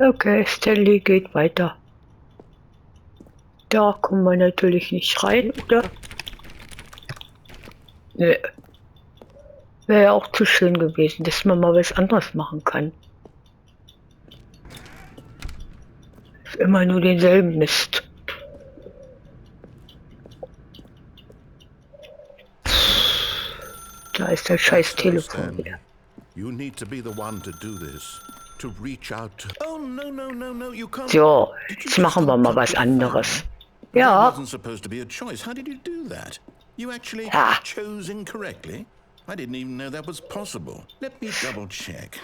Okay, Stanley geht weiter. Da kommen wir natürlich nicht rein, oder? Nee. Wäre ja auch zu schön gewesen, dass man mal was anderes machen kann. Ist immer nur denselben Mist. Da ist das scheiß Telefon wieder. You need to be the one to do this. To reach out to... Oh, no, you can't... So, jetzt machen wir mal was anderes. That Ja. wasn't supposed to be a choice. How did you do that? You actually chose incorrectly? I didn't even know that was possible. Let me double check.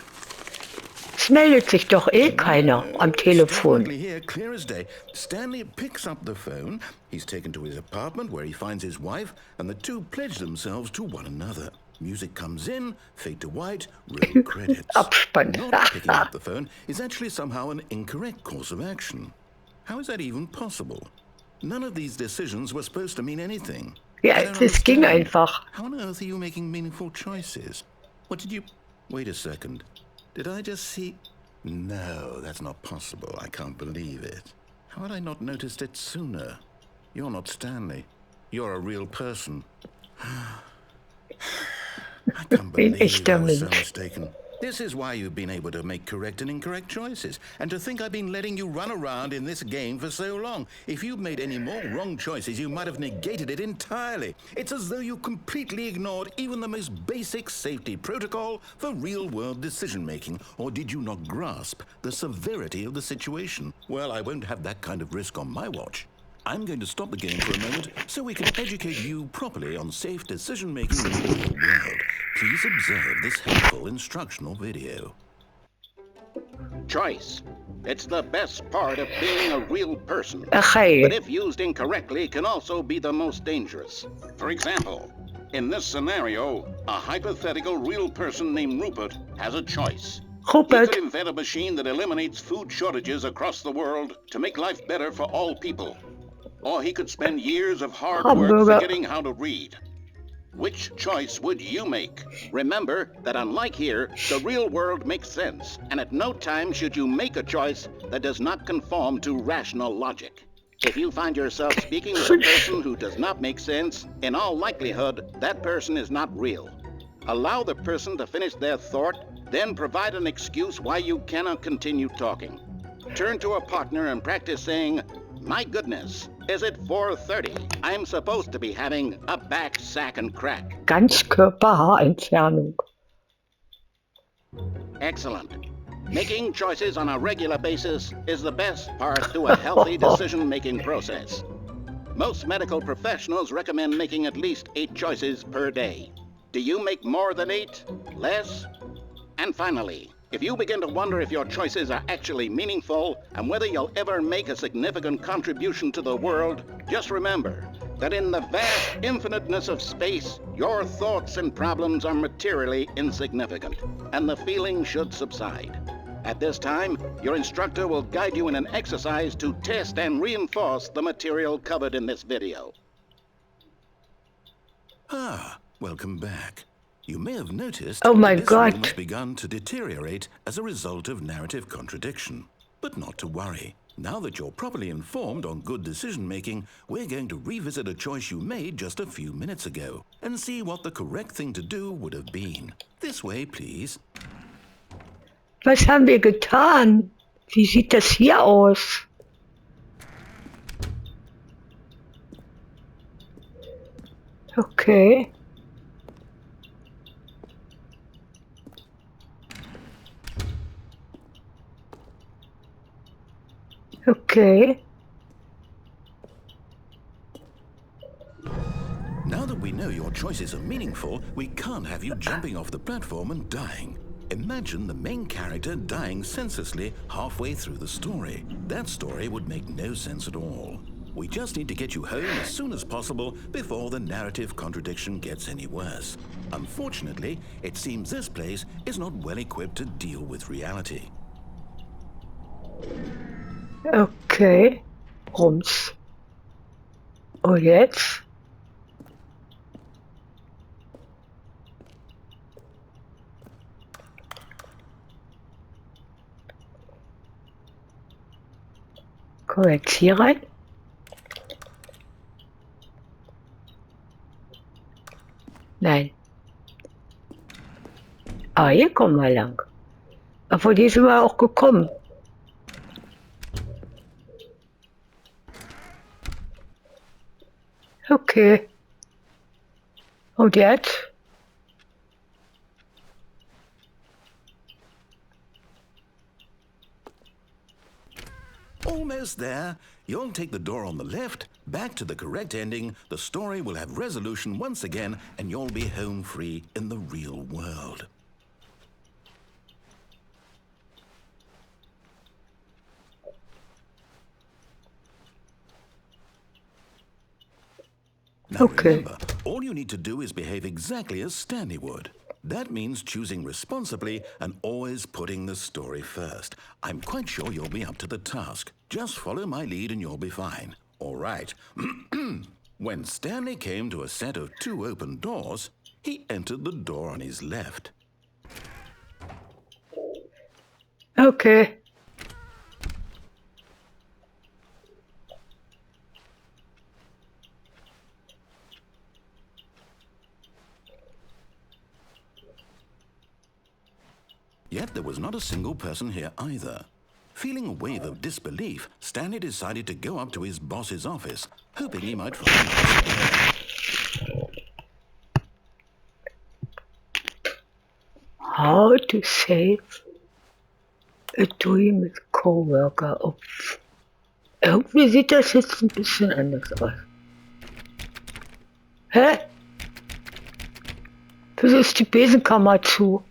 Es meldet sich doch eh keiner am Telefon. Definitely here, clear as day. Stanley picks up the phone. He's taken to his apartment where he finds his wife, and the two pledge themselves to one another. Music comes in, fade to white, roll credits. Abspann. Not picking up the phone is actually somehow an incorrect course of action. How is that even possible? None of these decisions were supposed to mean anything. Ja, es ging einfach. How on earth are you making meaningful choices? What did you... Wait a second. Did I just see... No, that's not possible. I can't believe it. How had I not noticed it sooner? You're not Stanley. You're a real person. I can't believe I was so mistaken. This is why you've been able to make correct and incorrect choices. And to think I've been letting you run around in this game for so long. If you'd made any more wrong choices, you might have negated it entirely. It's as though you completely ignored even the most basic safety protocol for real-world decision-making. Or did you not grasp the severity of the situation? Well, I won't have that kind of risk on my watch. I'm going to stop the game for a moment so we can educate you properly on safe decision-making in the real world. Please observe this helpful instructional video. Choice. It's the best part of being a real person. Okay. But if used incorrectly, can also be the most dangerous. For example, in this scenario, a hypothetical real person named Rupert has a choice. Rupert. He could invent a machine that eliminates food shortages across the world to make life better for all people. Or he could spend years of hard work forgetting how to read. Which choice would you make? Remember that unlike here, the real world makes sense, and at no time should you make a choice that does not conform to rational logic. If you find yourself speaking with a person who does not make sense, in all likelihood, that person is not real. Allow the person to finish their thought, then provide an excuse why you cannot continue talking. Turn to a partner and practice saying, "My goodness, is it 4:30? I'm supposed to be having a back, sack, and crack." Ganzkörperhaarentfernung. Excellent. Making choices on a regular basis is the best part to a healthy decision-making process. Most medical professionals recommend making at least 8 choices per day. Do you make more than 8? Less? And finally, if you begin to wonder if your choices are actually meaningful and whether you'll ever make a significant contribution to the world, just remember that in the vast infiniteness of space, your thoughts and problems are materially insignificant, and the feeling should subside. At this time, your instructor will guide you in an exercise to test and reinforce the material covered in this video. Welcome back. You may have noticed Oh my that this God. film has begun to deteriorate as a result of narrative contradiction. But not to worry. Now that you're properly informed on good decision-making, we're going to revisit a choice you made just a few minutes ago and see what the correct thing to do would have been. This way, please. Was haben wir getan? Wie sieht das hier aus? Okay. Okay. Now that we know your choices are meaningful, we can't have you jumping off the platform and dying. Imagine the main character dying senselessly halfway through the story. That story would make no sense at all. We just need to get you home as soon as possible before the narrative contradiction gets any worse. Unfortunately, it seems this place is not well equipped to deal with reality. Okay. Rums. Und jetzt? Kommen wir jetzt hier rein? Nein. Ah, hier kommen wir lang. Obwohl, hier sind wir auch gekommen. Okay. Und jetzt? Almost there. You'll take the door on the left, back to the correct ending, the story will have resolution once again, and you'll be home free in the real world. Now remember, all you need to do is behave exactly as Stanley would. That means choosing responsibly and always putting the story first. I'm quite sure you'll be up to the task. Just follow my lead and you'll be fine. All right. When Stanley came to a set of 2 open doors, he entered the door on his left. Okay. Yet there was not a single person here either. Feeling a wave of disbelief, Stanley decided to go up to his boss's office, hoping he might find us there. How to save a dream with Coworker. Irgendwie sieht das jetzt ein bisschen anders aus. Hä? Wieso ist die Besenkammer zu?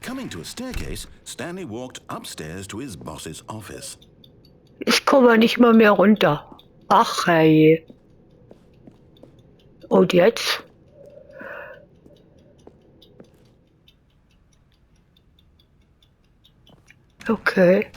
Coming to a staircase, Stanley walked upstairs to his boss's office. Ich komme nicht mal mehr runter. Ach hey. Und jetzt? Okay.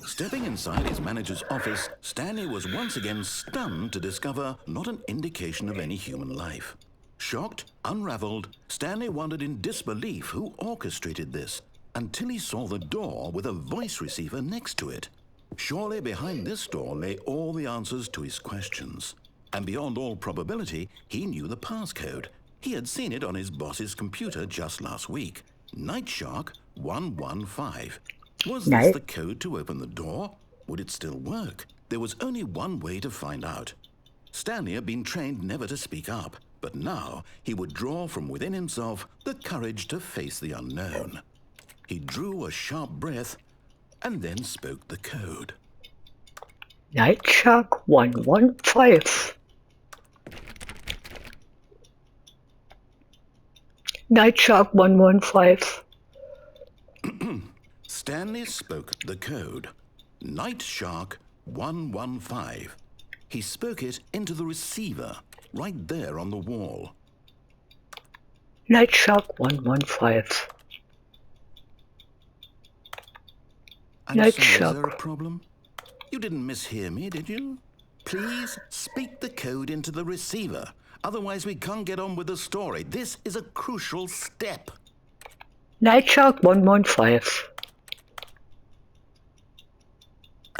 Stepping inside his manager's office, Stanley was once again stunned to discover not an indication of any human life. Shocked, unraveled, Stanley wondered in disbelief who orchestrated this, until he saw the door with a voice receiver next to it. Surely behind this door lay all the answers to his questions. And beyond all probability, he knew the passcode. He had seen it on his boss's computer just last week. Nightshark 115. Was this the code to open the door? Would it still work? There was only one way to find out. Stanley had been trained never to speak up, but now he would draw from within himself the courage to face the unknown. He drew a sharp breath and then spoke the code. Nightshark 115. Nightshark 115. Stanley spoke the code. Nightshark 115. He spoke it into the receiver, right there on the wall. Nightshark 115. I'm sorry, is there a problem? You didn't mishear me, did you? Please speak the code into the receiver. Otherwise we can't get on with the story. This is a crucial step. Nightshark 115.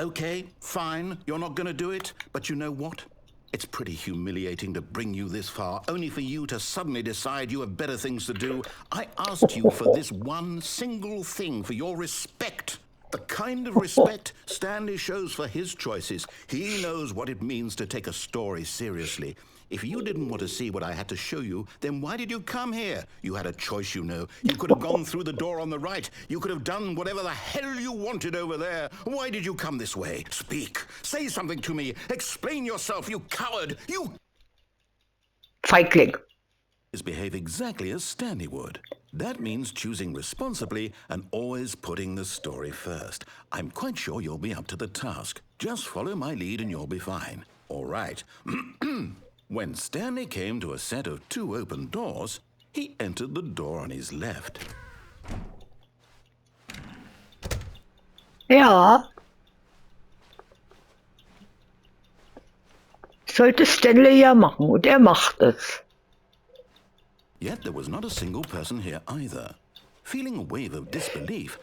Okay, fine, you're not going to do it, but you know what? It's pretty humiliating to bring you this far, only for you to suddenly decide you have better things to do. I asked you for this one single thing, for your respect. The kind of respect Stanley shows for his choices. He knows what it means to take a story seriously. If you didn't want to see what I had to show you, then why did you come here? You had a choice, you know. You could have gone through the door on the right. You could have done whatever the hell you wanted over there. Why did you come this way? Speak. Say something to me. Explain yourself, you coward. You... Feigling. Behave exactly as Stanley would. That means choosing responsibly and always putting the story first. I'm quite sure you'll be up to the task. Just follow my lead and you'll be fine. All right. When Stanley came to a set of 2 open doors, he entered the door on his left. Ja. Sollte Stanley ja machen und er macht es. Yet there was not a single person here either. Feeling a wave of disbelief,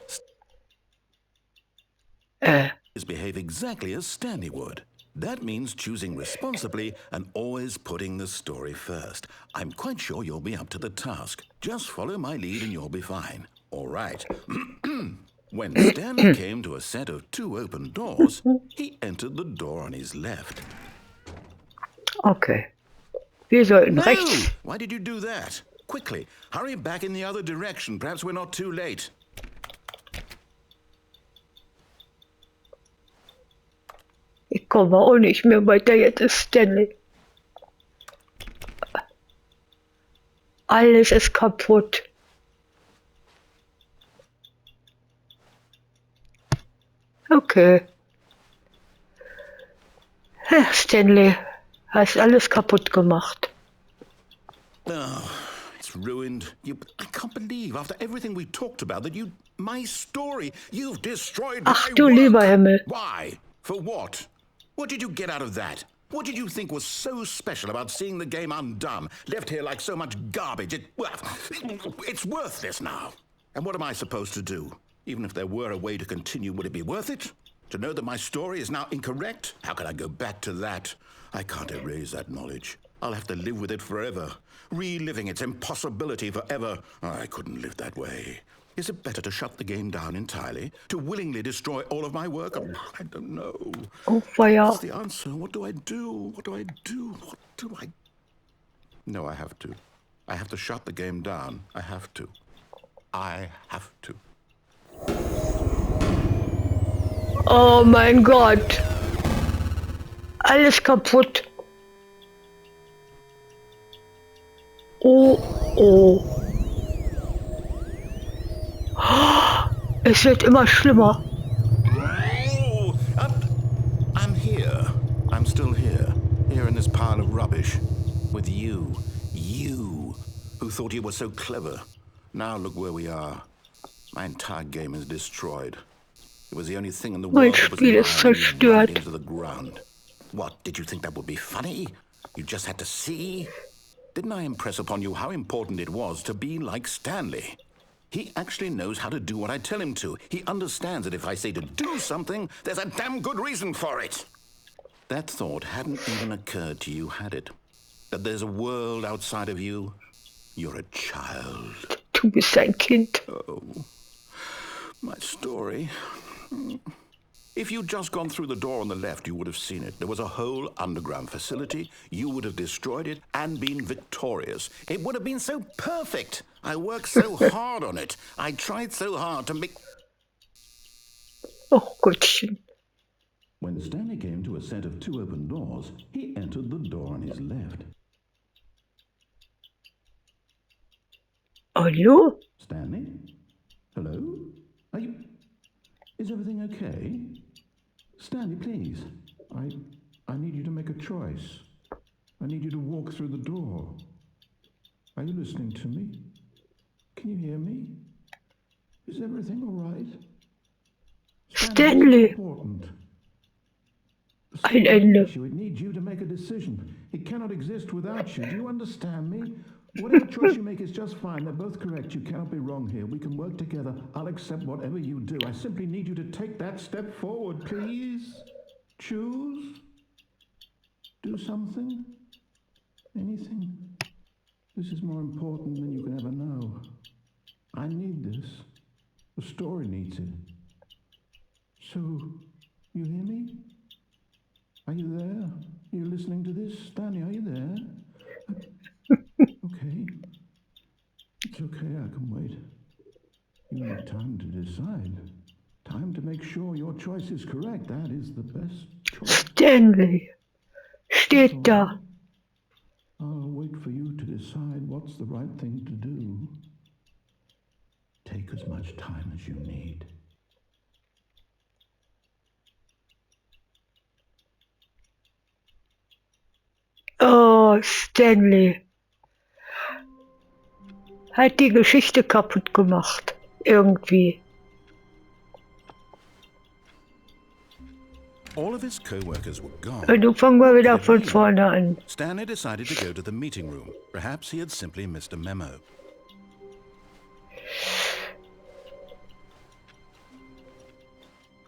behave exactly as Stanley would. That means choosing responsibly and always putting the story first. I'm quite sure you'll be up to the task. Just follow my lead and you'll be fine. All right. When Stanley came to a set of 2 open doors, he entered the door on his left. Okay. Wir sollten rechts. Why did you do that? Quickly, hurry back in the other direction. Perhaps we're not too late. Ich komme auch nicht mehr weiter, jetzt ist Stanley. Alles ist kaputt. Okay. Stanley, hast alles kaputt gemacht. Oh, it's ruined. I can't believe, after everything we talked about, that my story, you've destroyed my Ach du work. lieber Himmel. Why? For what? What did you get out of that? What did you think was so special about seeing the game undone, left here like so much garbage? It's worthless now. And what am I supposed to do? Even if there were a way to continue, would it be worth it? To know that my story is now incorrect? How can I go back to that? I can't erase that knowledge. I'll have to live with it forever, reliving its impossibility forever. I couldn't live that way. Is it better to shut the game down entirely? To willingly destroy all of my work? I don't know. Oh, fire. What's the answer? What do I do? What do I do? What do I... No, I have to. I have to shut the game down. I have to. I have to. Oh mein Gott. Alles kaputt. Oh, oh. Es wird immer schlimmer. I'm here. I'm still here. Here in this pile of rubbish. With you. You. Who thought you were so clever. Now look where we are. My entire game is destroyed. It was the only thing in the Mein world that was Spiel ist lying right zerstört. into the ground. What, did you think that would be funny? You just had to see? Didn't I impress upon you how important it was to be like Stanley? He actually knows how to do what I tell him to. He understands that if I say to do something, there's a damn good reason for it. That thought hadn't even occurred to you, had it? That there's a world outside of you? You're a child. Du bist ein Kind. Oh, my story. If you'd just gone through the door on the left, you would have seen it. There was a whole underground facility. You would have destroyed it and been victorious. It would have been so perfect. I worked so hard on it. I tried so hard to make... Oh Gottchen. When Stanley came to a set of 2 open doors, he entered the door on his left. Hallo? Stanley? Hello? Are you... Is everything okay? Stanley, please. I need you to make a choice. I need you to walk through the door. Are you listening to me? Can you hear me? Is everything all right? Stanley. Important. Ein Ende. It needs you to make a decision. It cannot exist without you. Do you understand me? Whatever choice you make is just fine. They're both correct. You cannot be wrong here. We can work together. I'll accept whatever you do. I simply need you to take that step forward, please. Choose. Do something. Anything. This is more important than you can ever know. I need this. The story needs it. So, you hear me? Are you there? Are you listening to this? Stanley, are you there? Okay. It's okay, I can wait. You need time to decide. Time to make sure your choice is correct. That is the best choice. Stanley. Steht da. I'll wait for you to decide what's the right thing to do. Take as much time as you need. Oh, Stanley. Hat die Geschichte kaputt gemacht. Irgendwie. all of his co-workers were gone. Du fangen wir wieder von vorne an. Stanley decided to go to the meeting room. Perhaps he had simply missed a memo.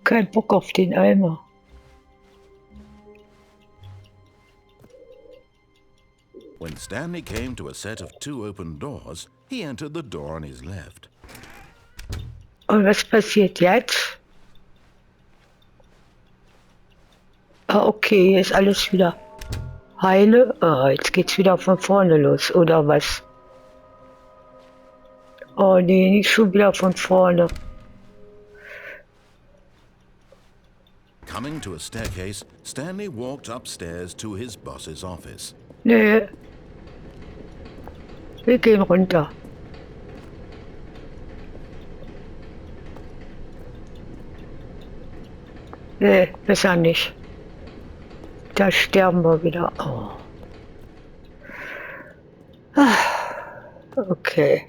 Kein Bock auf den Eimer. When Stanley came to a set of 2 open doors, he entered the door on his left. Und was passiert jetzt? Ah, okay, hier ist alles wieder heile. Ah, jetzt geht's wieder von vorne los, oder was? Oh nee, nicht schon wieder von vorne. Coming to a staircase, Stanley walked upstairs to his boss's office. Nee. Wir gehen runter. Nee, besser nicht. Da sterben wir wieder. Oh. Okay.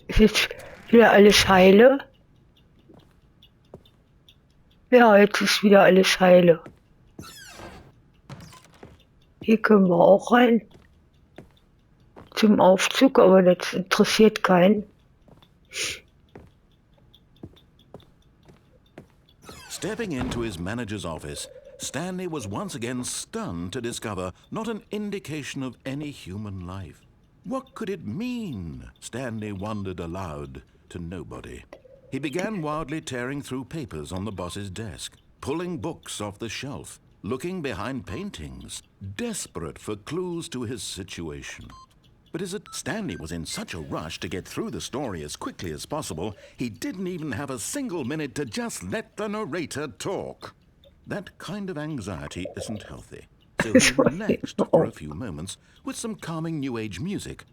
Ist jetzt wieder alles heile? Ja, jetzt ist wieder alles heile. Hier können wir auch rein. Zum Aufzug, aber das interessiert keinen. Stepping into his manager's office, Stanley was once again stunned to discover not an indication of any human life. What could it mean? Stanley wondered aloud to nobody. He began wildly tearing through papers on the boss's desk, pulling books off the shelf, looking behind paintings, desperate for clues to his situation. But as Stanley was in such a rush to get through the story as quickly as possible, he didn't even have a single minute to just let the narrator talk. That kind of anxiety isn't healthy. So he relaxed for a few moments with some calming New Age music.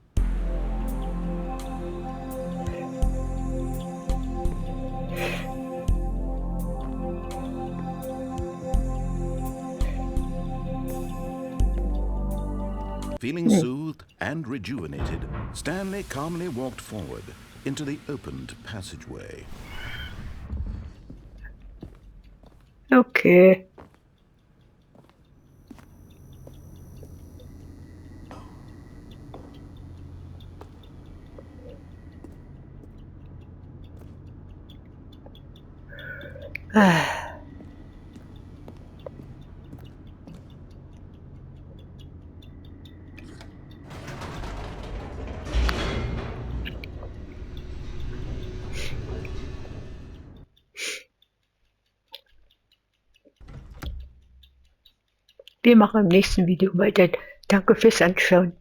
Feeling soothed and rejuvenated, Stanley calmly walked forward into the opened passageway. Okay. Wir machen im nächsten Video weiter. Danke fürs Anschauen.